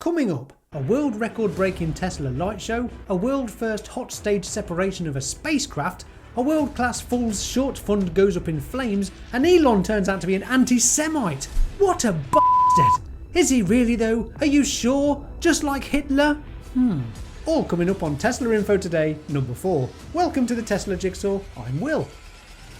Coming up, a world record-breaking Tesla light show, a world-first hot stage separation of a spacecraft, a world-class Fool's short fund goes up in flames, and Elon turns out to be an anti-Semite. What a bastard! Is he really though? Are you sure? Just like Hitler? All coming up on Tesla Info today, number 4. Welcome to the Tesla Jigsaw, I'm Will.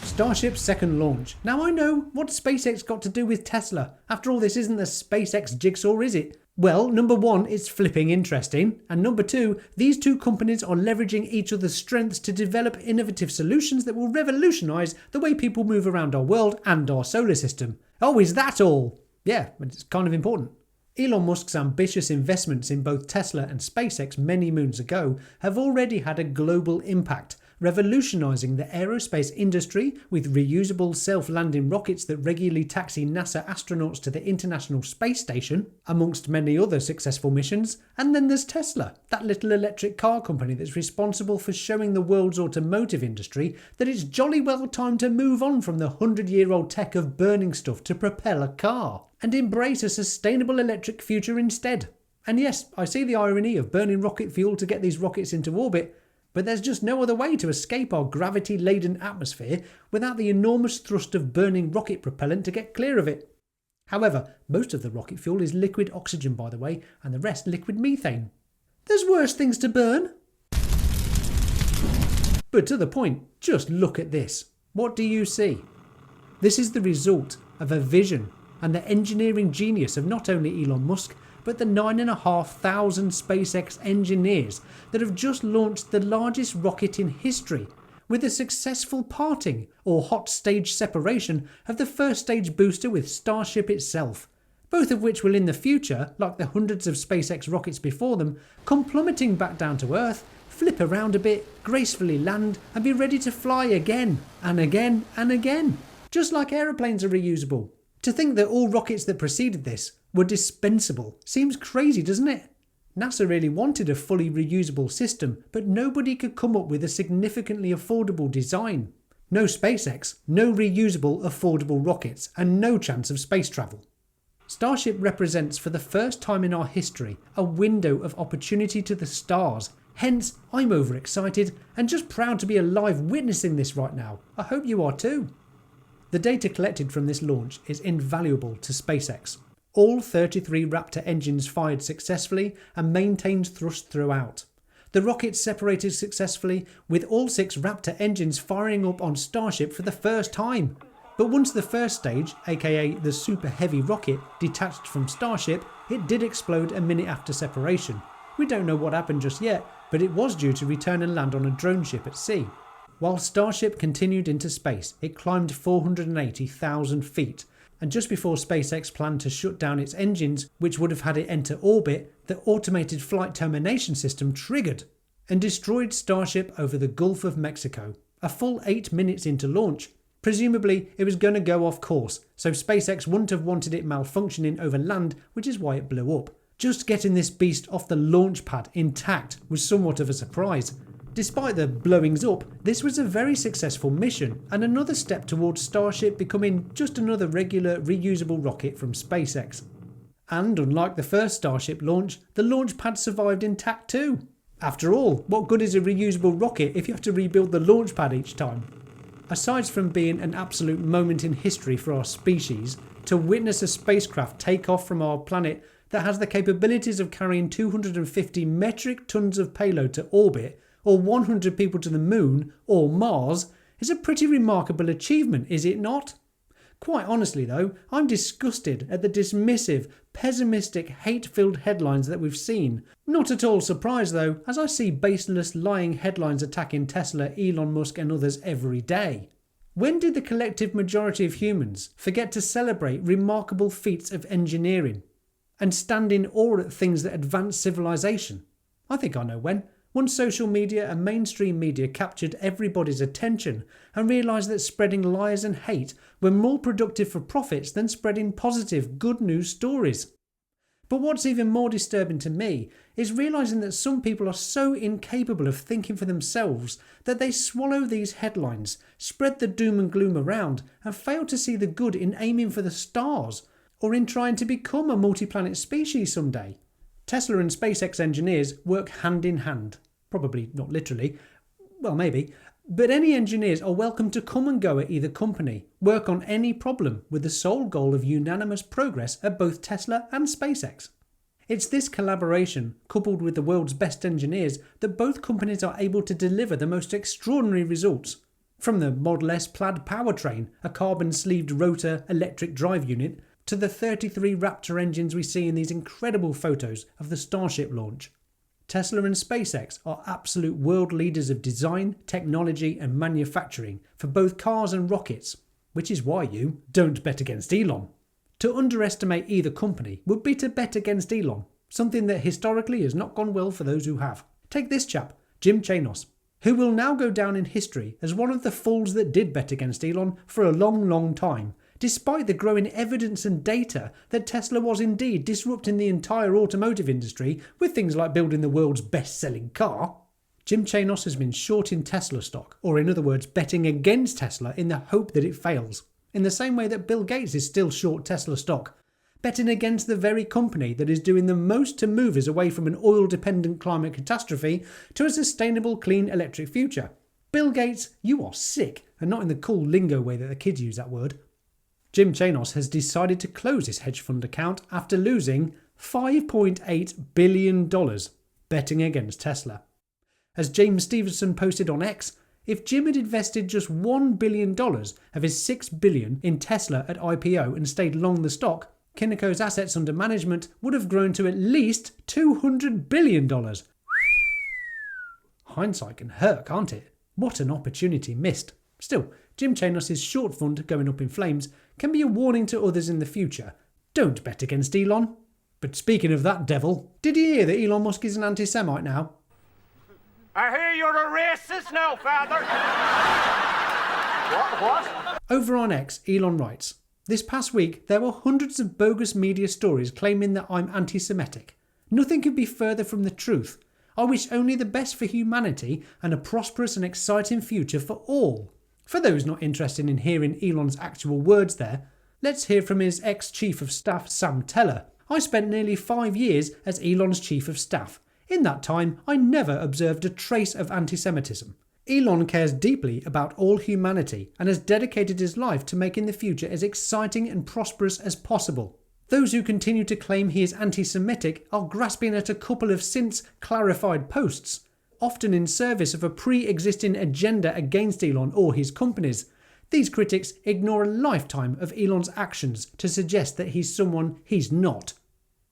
Starship's second launch. Now I know, what's SpaceX got to do with Tesla? After all, this isn't the SpaceX Jigsaw, is it? Well, number 1, it's flipping interesting, and number 2, these two companies are leveraging each other's strengths to develop innovative solutions that will revolutionise the way people move around our world and our solar system. Oh, is that all? Yeah, it's kind of important. Elon Musk's ambitious investments in both Tesla and SpaceX many moons ago have already had a global impact, revolutionising the aerospace industry with reusable self-landing rockets that regularly taxi NASA astronauts to the International Space Station, amongst many other successful missions. And then there's Tesla, that little electric car company that's responsible for showing the world's automotive industry that it's jolly well time to move on from the 100-year-old tech of burning stuff to propel a car, and embrace a sustainable electric future instead. And yes, I see the irony of burning rocket fuel to get these rockets into orbit, but there's just no other way to escape our gravity-laden atmosphere without the enormous thrust of burning rocket propellant to get clear of it. However, most of the rocket fuel is liquid oxygen, by the way, and the rest liquid methane. There's worse things to burn. But to the point, just look at this. What do you see? This is the result of a vision and the engineering genius of not only Elon Musk, but the 9,500 SpaceX engineers that have just launched the largest rocket in history, with a successful parting or hot stage separation of the first stage booster with Starship itself, both of which will in the future, like the hundreds of SpaceX rockets before them, come plummeting back down to Earth, flip around a bit, gracefully land and be ready to fly again and again and again, just like aeroplanes are reusable. To think that all rockets that preceded this were dispensable seems crazy, doesn't it? NASA really wanted a fully reusable system, but nobody could come up with a significantly affordable design. No SpaceX, no reusable affordable rockets, and no chance of space travel. Starship represents for the first time in our history a window of opportunity to the stars. Hence, I'm overexcited and just proud to be alive witnessing this right now. I hope you are too. The data collected from this launch is invaluable to SpaceX. All 33 Raptor engines fired successfully and maintained thrust throughout. The rockets separated successfully, with all 6 Raptor engines firing up on Starship for the first time. But once the first stage, aka the Super Heavy rocket, detached from Starship, it did explode a minute after separation. We don't know what happened just yet, but it was due to return and land on a drone ship at sea. While Starship continued into space, it climbed 480,000 feet, and just before SpaceX planned to shut down its engines, which would have had it enter orbit, the automated flight termination system triggered and destroyed Starship over the Gulf of Mexico, a full 8 minutes into launch. Presumably, it was going to go off course, so SpaceX wouldn't have wanted it malfunctioning over land, which is why it blew up. Just getting this beast off the launch pad intact was somewhat of a surprise. Despite the blowings up, this was a very successful mission and another step towards Starship becoming just another regular reusable rocket from SpaceX. And unlike the first Starship launch, the launch pad survived intact too. After all, what good is a reusable rocket if you have to rebuild the launch pad each time? Aside from being an absolute moment in history for our species, to witness a spacecraft take off from our planet that has the capabilities of carrying 250 metric tons of payload to orbit, or 100 people to the moon, or Mars, is a pretty remarkable achievement, is it not? Quite honestly though, I'm disgusted at the dismissive, pessimistic, hate-filled headlines that we've seen. Not at all surprised though, as I see baseless, lying headlines attacking Tesla, Elon Musk and others every day. When did the collective majority of humans forget to celebrate remarkable feats of engineering and stand in awe at things that advance civilization? I think I know when. Once social media and mainstream media captured everybody's attention and realised that spreading lies and hate were more productive for profits than spreading positive, good news stories. But what's even more disturbing to me is realising that some people are so incapable of thinking for themselves that they swallow these headlines, spread the doom and gloom around, and fail to see the good in aiming for the stars or in trying to become a multi-planet species someday. Tesla and SpaceX engineers work hand in hand. Probably not literally. Well, maybe. But any engineers are welcome to come and go at either company, work on any problem with the sole goal of unanimous progress at both Tesla and SpaceX. It's this collaboration, coupled with the world's best engineers, that both companies are able to deliver the most extraordinary results. From the Model S plaid powertrain, a carbon-sleeved rotor electric drive unit, to the 33 Raptor engines we see in these incredible photos of the Starship launch. Tesla and SpaceX are absolute world leaders of design, technology and manufacturing for both cars and rockets, which is why you don't bet against Elon. To underestimate either company would be to bet against Elon, something that historically has not gone well for those who have. Take this chap, Jim Chanos, who will now go down in history as one of the fools that did bet against Elon for a long, long time, despite the growing evidence and data that Tesla was indeed disrupting the entire automotive industry with things like building the world's best-selling car. Jim Chanos has been shorting Tesla stock, or in other words, betting against Tesla in the hope that it fails, in the same way that Bill Gates is still short Tesla stock, betting against the very company that is doing the most to move us away from an oil-dependent climate catastrophe to a sustainable, clean electric future. Bill Gates, you are sick, and not in the cool lingo way that the kids use that word. Jim Chanos has decided to close his hedge fund account after losing $5.8 billion betting against Tesla. As James Stevenson posted on X, if Jim had invested just $1 billion of his $6 billion in Tesla at IPO and stayed long the stock, Kinneco's assets under management would have grown to at least $200 billion. Hindsight can hurt, can't it? What an opportunity missed. Still, Jim Chanos' short fund going up in flames can be a warning to others in the future. Don't bet against Elon. But speaking of that devil, did you hear that Elon Musk is an anti-Semite now? I hear you're a racist now, father. What? Over on X, Elon writes, "This past week there were hundreds of bogus media stories claiming that I'm anti-Semitic. Nothing could be further from the truth. I wish only the best for humanity and a prosperous and exciting future for all." For those not interested in hearing Elon's actual words there, let's hear from his ex-chief of staff Sam Teller. "I spent nearly 5 years as Elon's chief of staff. In that time, I never observed a trace of anti-Semitism. Elon cares deeply about all humanity and has dedicated his life to making the future as exciting and prosperous as possible. Those who continue to claim he is anti-Semitic are grasping at a couple of since clarified posts, often in service of a pre-existing agenda against Elon or his companies. These critics ignore a lifetime of Elon's actions to suggest that he's someone he's not.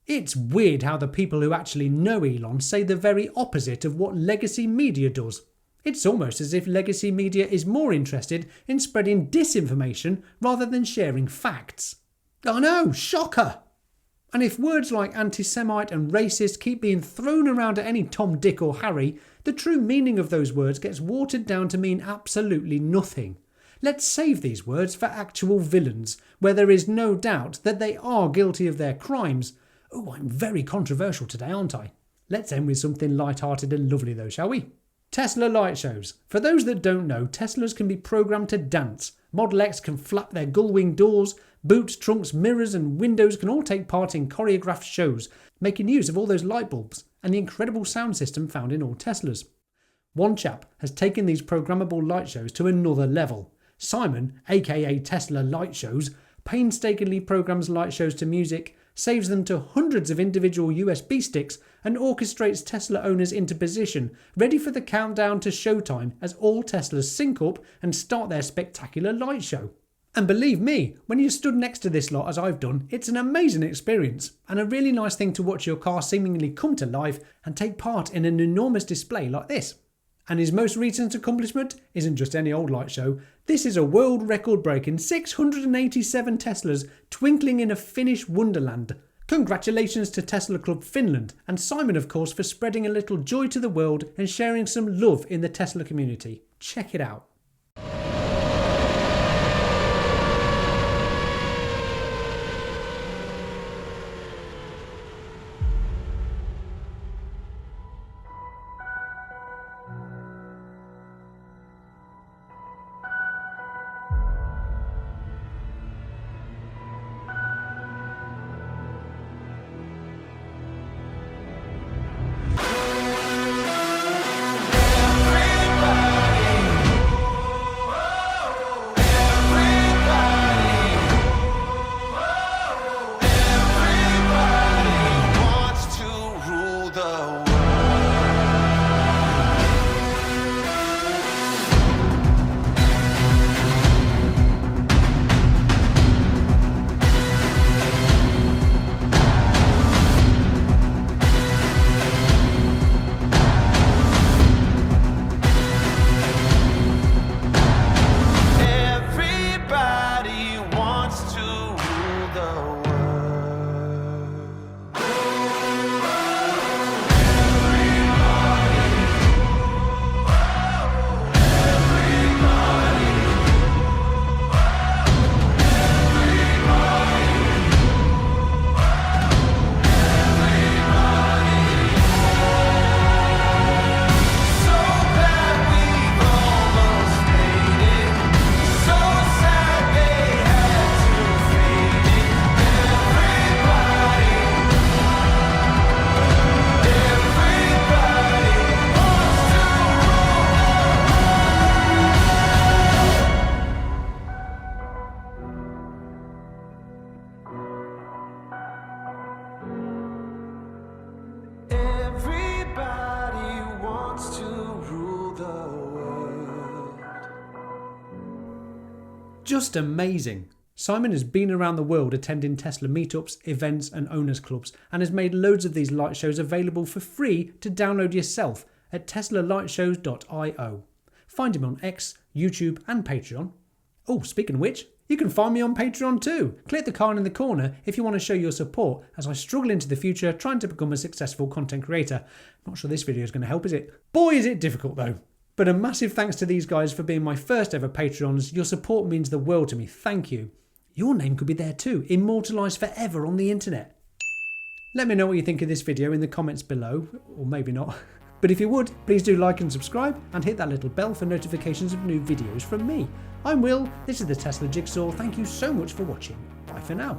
It's weird how the people who actually know Elon say the very opposite of what legacy media does. It's almost as if legacy media is more interested in spreading disinformation rather than sharing facts. I know, shocker! And if words like anti-Semite and racist keep being thrown around at any Tom, Dick or Harry, the true meaning of those words gets watered down to mean absolutely nothing. Let's save these words for actual villains, where there is no doubt that they are guilty of their crimes. Oh, I'm very controversial today, aren't I? Let's end with something light-hearted and lovely though, shall we? Tesla light shows. For those that don't know, Teslas can be programmed to dance. Model X can flap their gull-wing doors. Boots, trunks, mirrors and windows can all take part in choreographed shows, making use of all those light bulbs and the incredible sound system found in all Teslas. One chap has taken these programmable light shows to another level. Simon, aka Tesla Light Shows, painstakingly programs light shows to music, saves them to hundreds of individual USB sticks and orchestrates Tesla owners into position, ready for the countdown to showtime as all Teslas sync up and start their spectacular light show. And believe me, when you stood next to this lot as I've done, it's an amazing experience and a really nice thing to watch your car seemingly come to life and take part in an enormous display like this. And his most recent accomplishment isn't just any old light show. This is a world record breaking 687 Teslas twinkling in a Finnish wonderland. Congratulations to Tesla Club Finland and Simon of course for spreading a little joy to the world and sharing some love in the Tesla community. Check it out. Just amazing. Simon has been around the world attending Tesla meetups, events and owners clubs, and has made loads of these light shows available for free to download yourself at teslalightshows.io. Find him on X, YouTube and Patreon. Oh, speaking of which, you can find me on Patreon too. Click the card in the corner if you want to show your support as I struggle into the future trying to become a successful content creator. Not sure this video is going to help, is it? Boy, is it difficult though. But a massive thanks to these guys for being my first ever Patrons. Your support means the world to me. Thank you. Your name could be there too, immortalised forever on the internet. Let me know what you think of this video in the comments below, or maybe not. But if you would, please do like and subscribe and hit that little bell for notifications of new videos from me. I'm Will, this is the Tesla Jigsaw. Thank you so much for watching. Bye for now.